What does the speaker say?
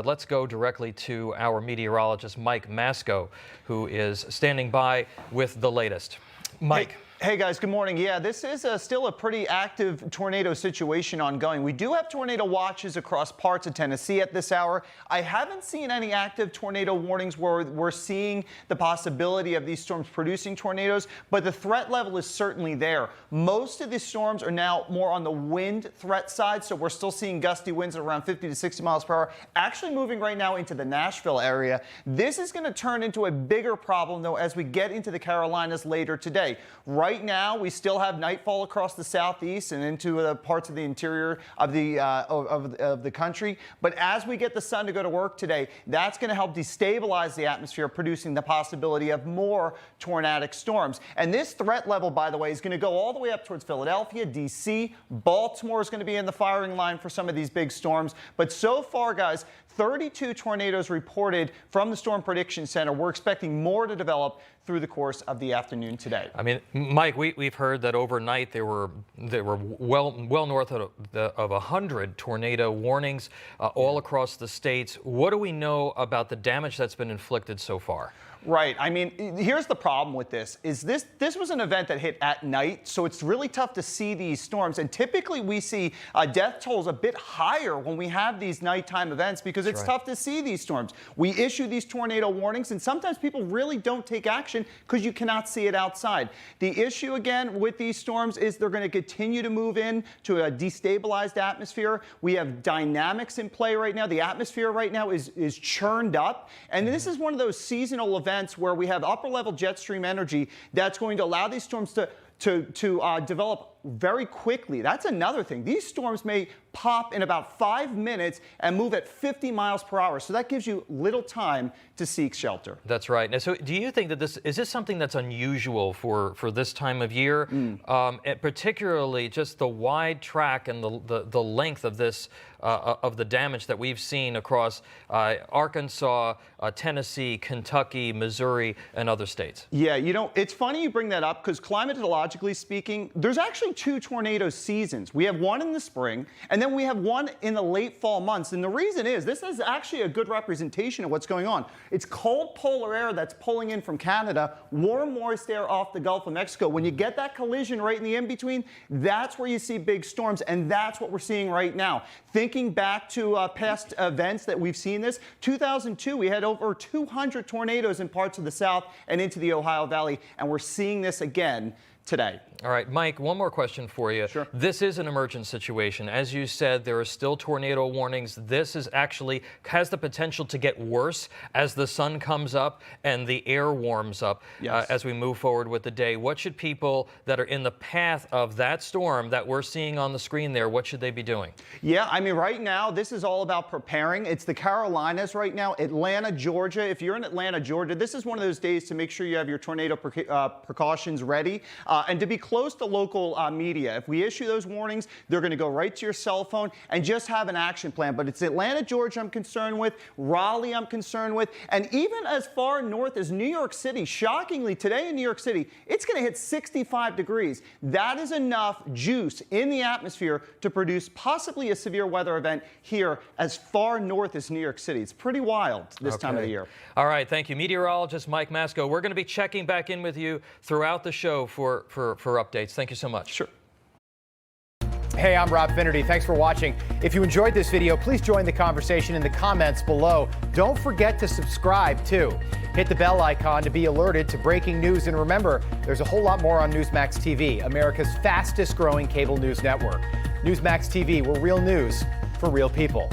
Let's go directly to our meteorologist, Mike Masco, who is standing by with the latest. Mike. Hey guys, good morning. Yeah, this is still a pretty active tornado situation ongoing. We do have tornado watches across parts of Tennessee at this hour. I haven't seen any active tornado warnings where we're seeing the possibility of these storms producing tornadoes, but the threat level is certainly there. Most of these storms are now more on the wind threat side, so we're still seeing gusty winds at around 50 to 60 miles per hour, actually moving right now into the Nashville area. This is going to turn into a bigger problem, though, as we get into the Carolinas later today. Right now, we still have nightfall across the southeast and into the parts of the interior of the country. But as we get the sun to go to work today, that's going to help destabilize the atmosphere, producing the possibility of more tornadic storms. And this threat level, by the way, is going to go all the way up towards Philadelphia, D.C. Baltimore is going to be in the firing line for some of these big storms. But so far, guys, 32 tornadoes reported from the Storm Prediction Center. We're expecting more to develop through the course of the afternoon today. I mean, Mike, we've heard that overnight there were well north of 100 tornado warnings all across the states. What do we know about the damage that's been inflicted so far? Right. I mean, here's the problem with this, is this was an event that hit at night, so it's really tough to see these storms. And typically we see death tolls a bit higher when we have these nighttime events because it's tough to see these storms. We issue these tornado warnings, and sometimes people really don't take action because you cannot see it outside. The issue, again, with these storms is they're going to continue to move in to a destabilized atmosphere. We have dynamics in play right now. The atmosphere right now is churned up, and this is one of those seasonal events where we have upper level jet stream energy that's going to allow these storms to develop very quickly. That's another thing. This storms may pop in about 5 minutes and move at 50 miles per hour. So that gives you little time to seek shelter. That's right. Now, so do you think that is this something that's unusual for this time of year? Particularly just the wide track and the length of this of the damage that we've seen across Arkansas, Tennessee, Kentucky, Missouri, and other states. Yeah, you know, it's funny you bring that up because climatologically speaking, there's actually 2 tornado seasons. We have one in the spring, and then we have one in the late fall months. And the reason is this is actually a good representation of what's going on. It's cold polar air that's pulling in from Canada, warm, moist air off the Gulf of Mexico. When you get that collision right in the in-between, that's where you see big storms, and that's what we're seeing right now. Thinking back to past events that we've seen this, 2002, we had over 200 tornadoes in parts of the South and into the Ohio Valley, and we're seeing this again today. All right, Mike, one more question for you. Sure. This is an emergent situation. As you said, there are still tornado warnings. This is actually has the potential to get worse as the sun comes up and the air warms up as we move forward with the day. What should people that are in the path of that storm that we're seeing on the screen there, what should they be doing? Yeah, I mean, right now, this is all about preparing. It's the Carolinas right now, Atlanta, Georgia. If you're in Atlanta, Georgia, this is one of those days to make sure you have your tornado precautions ready and to be close to local media. If we issue those warnings, they're going to go right to your cell phone and just have an action plan. But it's Atlanta, Georgia I'm concerned with, Raleigh I'm concerned with, and even as far north as New York City. Shockingly, today in New York City, it's going to hit 65 degrees. That is enough juice in the atmosphere to produce possibly a severe weather event here as far north as New York City. It's pretty wild this time of the year. All right, thank you. Meteorologist Mike Masco. We're going to be checking back in with you throughout the show for updates. Thank you so much. Sure. Hey, I'm Rob Finnerty. Thanks for watching. If you enjoyed this video, please join the conversation in the comments below. Don't forget to subscribe, too. Hit the bell icon to be alerted to breaking news. And remember, there's a whole lot more on Newsmax TV, America's fastest growing cable news network. Newsmax TV, we're real news for real people.